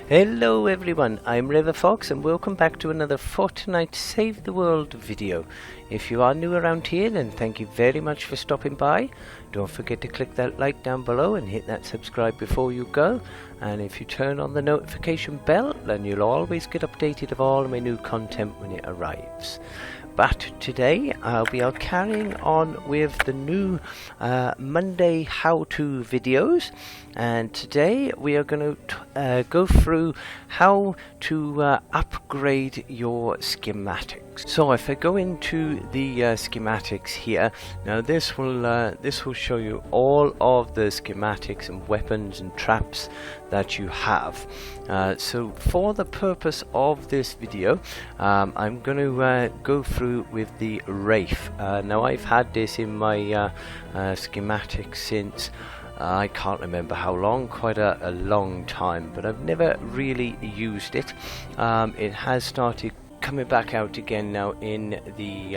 Hello everyone, I'm RiverFox and welcome back to another Fortnite Save the World video. If you are new around here, then thank you very much for stopping by. Don't forget to click that like down below and hit that subscribe before you go. And if you turn on the notification bell, then you'll always get updated of all of my new content when it arrives. But today we are carrying on with the new Monday how-to videos, and today we are going to go through how to upgrade your schematics. So if I go into the schematics here, now this will show you all of the schematics and weapons and traps that you have. So for the purpose of this video, I'm going to go through with the Wraith. Now I've had this in my schematics since I can't remember how long, quite a long time, but I've never really used it. It has started coming back out again now in the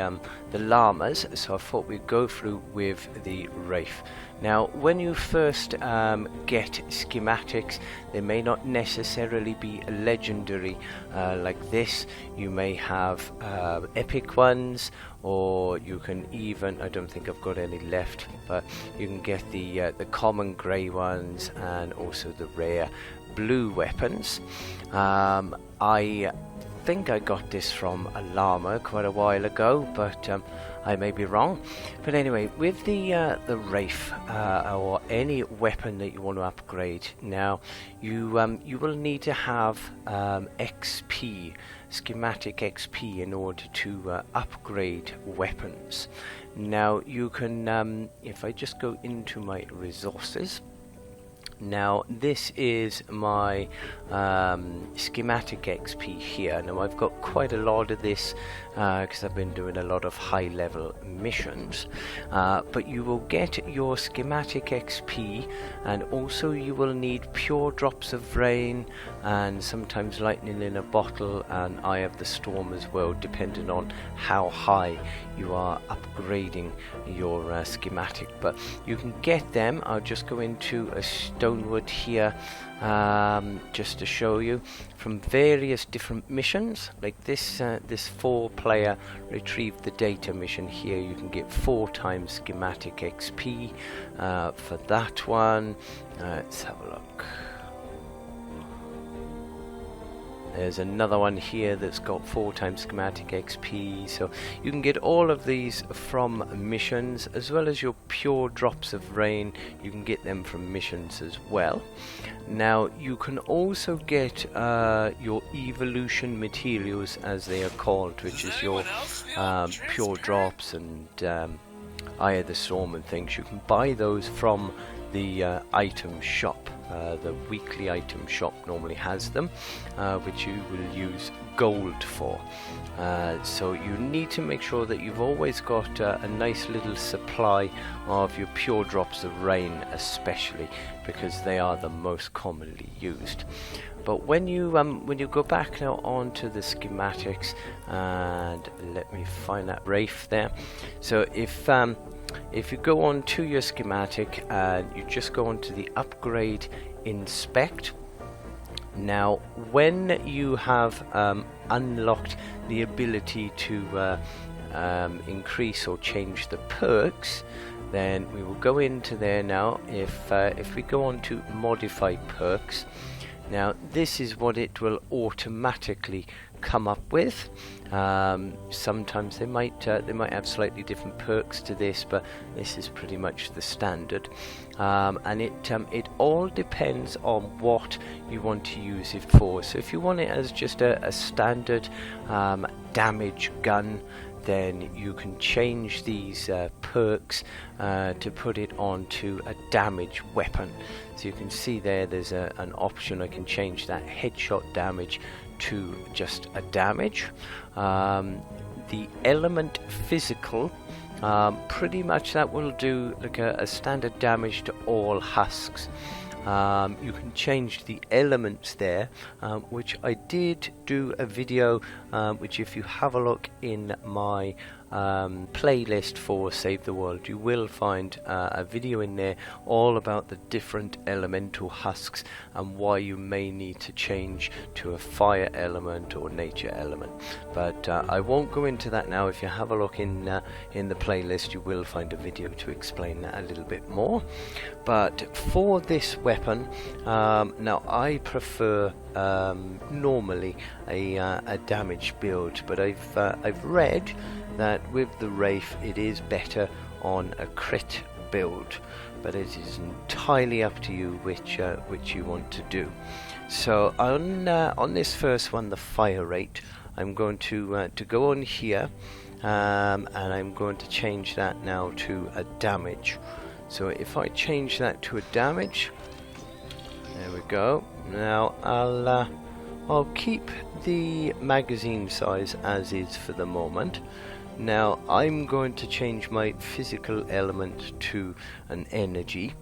llamas, so I thought we'd go through with the Wraith. Now when you first get schematics, they may not necessarily be legendary like this. You may have epic ones, or you can even, I don't think I've got any left, but you can get the common grey ones and also the rare blue weapons. I think I got this from a llama quite a while ago, but I may be wrong. But anyway, with the Wraith or any weapon that you want to upgrade, now you will need to have XP, schematic XP, in order to upgrade weapons. Now you can, if I just go into my resources. Now this is my schematic XP here. Now I've got quite a lot of this because I've been doing a lot of high level missions, but you will get your schematic XP, and also you will need pure drops of rain and sometimes lightning in a bottle and Eye of the Storm as well, depending on how high you are upgrading your schematic. But you can get them. I'll just go into a stonewood here just to show you, from various different missions like this. This 4-player retrieve the data mission here, you can get 4 times schematic XP for that one. Let's have a look. There's another one here that's got 4 times schematic XP. So you can get all of these from missions, as well as your pure drops of rain. You can get them from missions as well. Now you can also get your evolution materials, as they are called, which is your pure drops and Eye of the Storm and things. You can buy those from the item shop. The weekly item shop normally has them, which you will use gold for. So you need to make sure that you've always got a nice little supply of your pure drops of rain, especially because they are the most commonly used. But when you go back now onto the schematics, and let me find that Wraith there. So if you go on to your schematic and you just go on to the upgrade inspect, now when you have unlocked the ability to increase or change the perks, then we will go into there now. If we go on to modify perks, now this is what it will automatically come up with. Sometimes they might have slightly different perks to this, but this is pretty much the standard. And it all depends on what you want to use it for. So if you want it as just a standard damage gun, then you can change these perks to put it onto a damage weapon. So you can see there's an option. I can change that headshot damage to just a damage. The element physical, pretty much that will do like a standard damage to all husks. You can change the elements there, which I did do a video, which if you have a look in my playlist for Save the World, you will find a video in there all about the different elemental husks and why you may need to change to a fire element or nature element. But I won't go into that now. If you have a look in the playlist, you will find a video to explain that a little bit more. But for this weapon, now I prefer normally a damage build, but I've read that with the Wraith it is better on a crit build, but it is entirely up to you which you want to do. So on this first one, the fire rate, I'm going to go on here, and I'm going to change that now to a damage. So if I change that to a damage, there we go. Now I'll keep the magazine size as is for the moment. Now I'm going to change my physical element to an energy,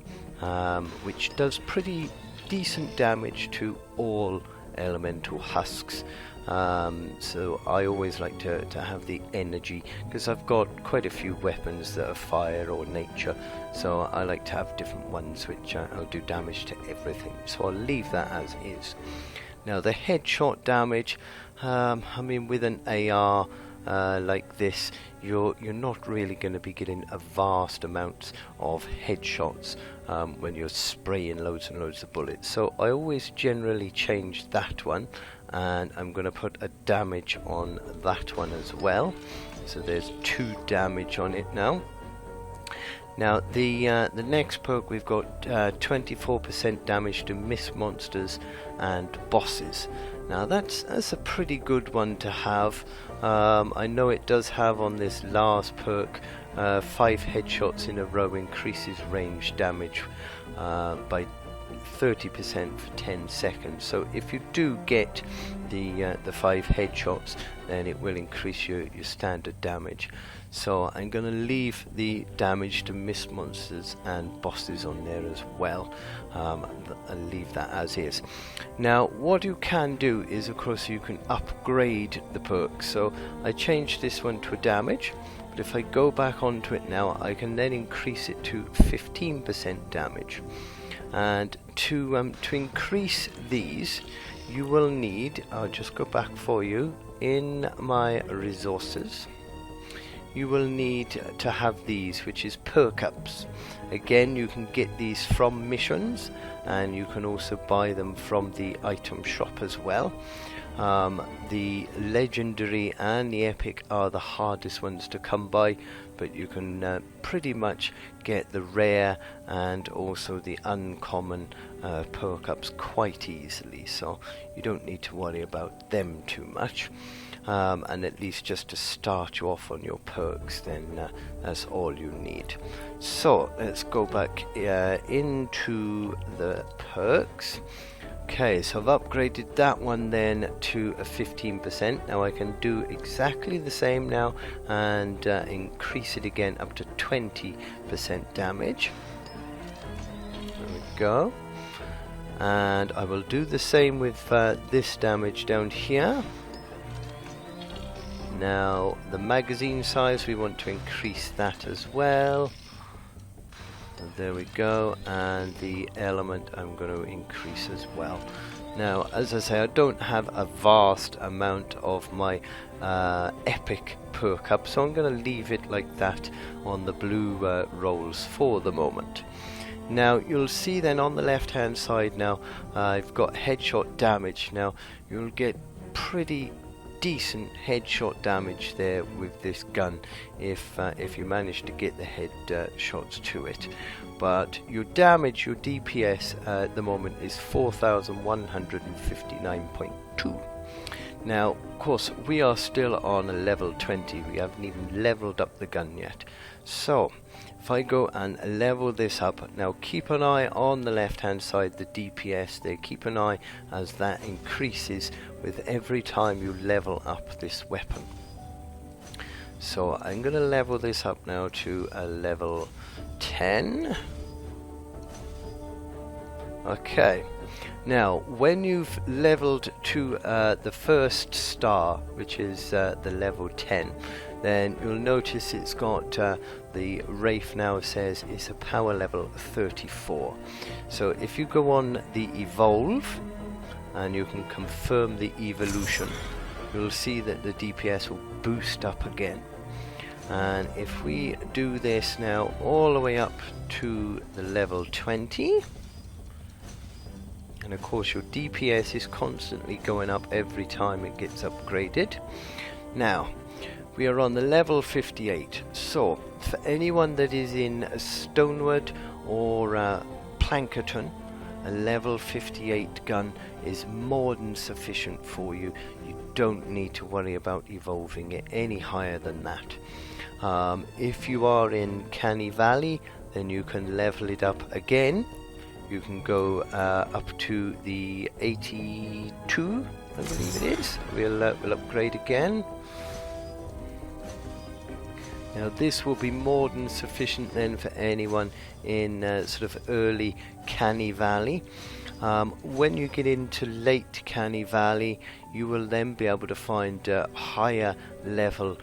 which does pretty decent damage to all elemental husks. So I always like to have the energy, because I've got quite a few weapons that are fire or nature, so I like to have different ones which will do damage to everything. So I'll leave that as is. Now the headshot damage, I mean, with an AR like this, you're not really going to be getting a vast amount of headshots when you're spraying loads and loads of bullets. So I always generally change that one, and I'm going to put a damage on that one as well. So there's 2 damage on it now. Now the next perk, we've got 24% damage to miss monsters and bosses. Now that's a pretty good one to have. I know it does have on this last perk 5 headshots in a row increases range damage by 30% for 10 seconds. So if you do get the 5 headshots, then it will increase your standard damage. So I'm going to leave the damage to miss monsters and bosses on there as well. I'll leave that as is. Now what you can do is, of course, you can upgrade the perks. So I changed this one to a damage, but if I go back onto it now, I can then increase it to 15% damage. And to increase these, you will need, I'll just go back for you, in my resources, you will need to have these, which is perk ups. Again, you can get these from missions, and you can also buy them from the item shop as well. The legendary and the epic are the hardest ones to come by, but you can pretty much get the rare and also the uncommon perk ups quite easily, so you don't need to worry about them too much. And at least just to start you off on your perks, then that's all you need. So let's go back into the perks. Okay, so I've upgraded that one then to a 15%. Now I can do exactly the same now and increase it again up to 20% damage. There we go. And I will do the same with this damage down here. Now the magazine size, we want to increase that as well. And there we go, and the element I'm going to increase as well. Now, as I say, I don't have a vast amount of my epic perk up, so I'm going to leave it like that on the blue rolls for the moment. Now you'll see then on the left hand side now, I've got headshot damage. Now you'll get pretty decent headshot damage there with this gun if you manage to get the head shots to it. But your damage, your DPS at the moment is 4159.2. Now of course we are still on a level 20, we haven't even leveled up the gun yet. So if I go and level this up, now keep an eye on the left hand side, the DPS there, keep an eye as that increases with every time you level up this weapon. So I'm going to level this up now to a level 10. Okay, now when you've leveled to the first star, which is the level 10, then you'll notice it's got the Wraith now says it's a power level 34. So if you go on the evolve and you can confirm the evolution, you'll see that the DPS will boost up again. And if we do this now all the way up to the level 20, and of course your DPS is constantly going up every time it gets upgraded. Now we are on the level 58, so for anyone that is in Stonewood or Plankerton, a level 58 gun is more than sufficient for you. You don't need to worry about evolving it any higher than that. If you are in Canny Valley, then you can level it up again. You can go up to the 82, I believe it is. We'll upgrade again. Now this will be more than sufficient then for anyone in sort of early Canny Valley. When you get into late Canny Valley, you will then be able to find higher level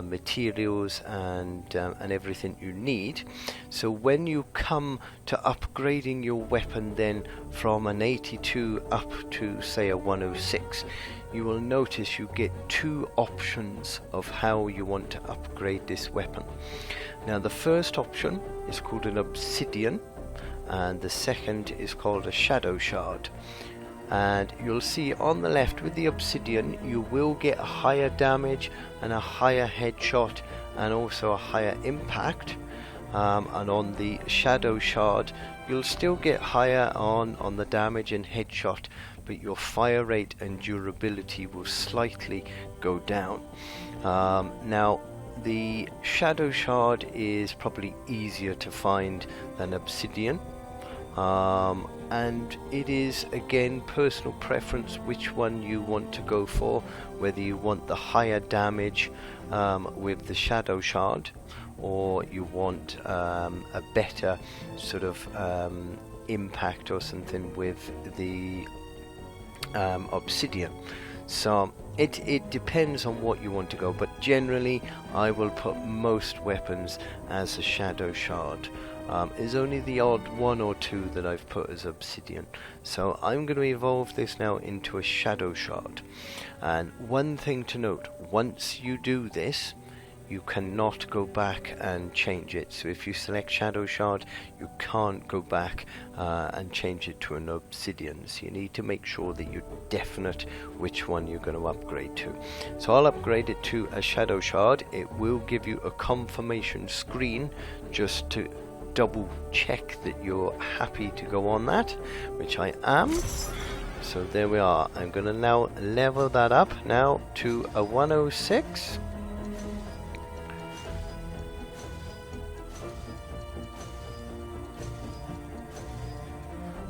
materials and everything you need. So when you come to upgrading your weapon then from an 82 up to say a 106, you will notice you get two options of how you want to upgrade this weapon. Now the first option is called an obsidian and the second is called a shadow shard. And you'll see on the left with the obsidian you will get a higher damage and a higher headshot and also a higher impact, and on the shadow shard you'll still get higher on the damage and headshot, but your fire rate and durability will slightly go down. Now the shadow shard is probably easier to find than obsidian. And it is again personal preference which one you want to go for, whether you want the higher damage with the shadow shard or you want a better sort of impact or something with the obsidian. So it depends on what you want to go, but generally I will put most weapons as a shadow shard. Is only the odd one or two that I've put as obsidian. So I'm going to evolve this now into a shadow shard. And one thing to note, once you do this, you cannot go back and change it. So if you select shadow shard, you can't go back and change it to an obsidian. So you need to make sure that you're definite which one you're going to upgrade to. So I'll upgrade it to a shadow shard. It will give you a confirmation screen just to double check that you're happy to go on that, which I am. So there we are. I'm going to now level that up now to a 106.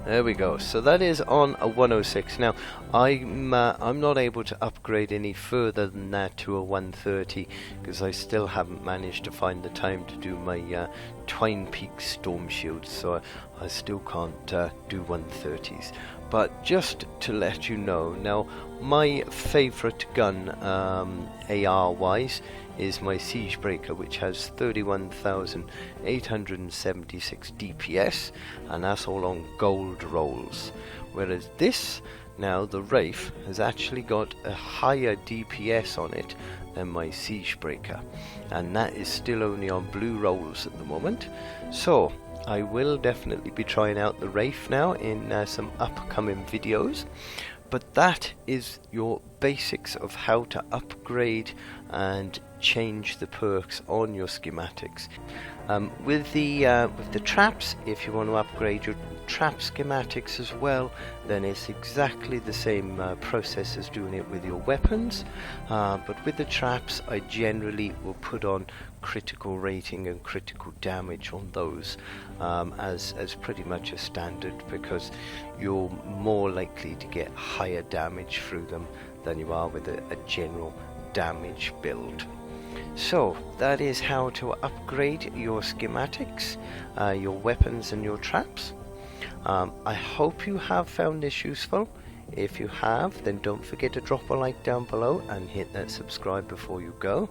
There we go. So that is on a 106. Now I'm not able to upgrade any further than that to a 130 because I still haven't managed to find the time to do my Twine Peak Storm Shield, so I still can't do 130s. But just to let you know, now my favourite gun AR wise is my Siegebreaker, which has 31,876 DPS, and that's all on gold rolls. Whereas this, now the Wraith, has actually got a higher DPS on it than my Siegebreaker, and that is still only on blue rolls at the moment. So I will definitely be trying out the Wraith now in some upcoming videos. But that is your basics of how to upgrade and change the perks on your schematics. With the traps, if you want to upgrade your trap schematics as well, then it's exactly the same process as doing it with your weapons. But with the traps, I generally will put on critical rating and critical damage on those as pretty much a standard, because you're more likely to get higher damage through them than you are with a general damage build. So that is how to upgrade your schematics, your weapons and your traps. I hope you have found this useful. If you have, then don't forget to drop a like down below and hit that subscribe before you go.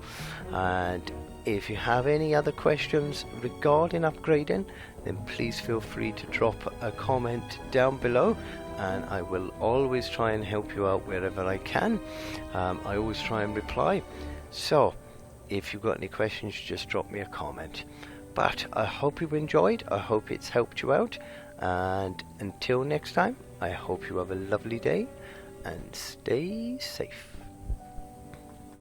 And if you have any other questions regarding upgrading, then please feel free to drop a comment down below, and I will always try and help you out wherever I can. I always try and reply. So if you've got any questions, just drop me a comment. But I hope you enjoyed, I hope it's helped you out, and until next time, I hope you have a lovely day and stay safe.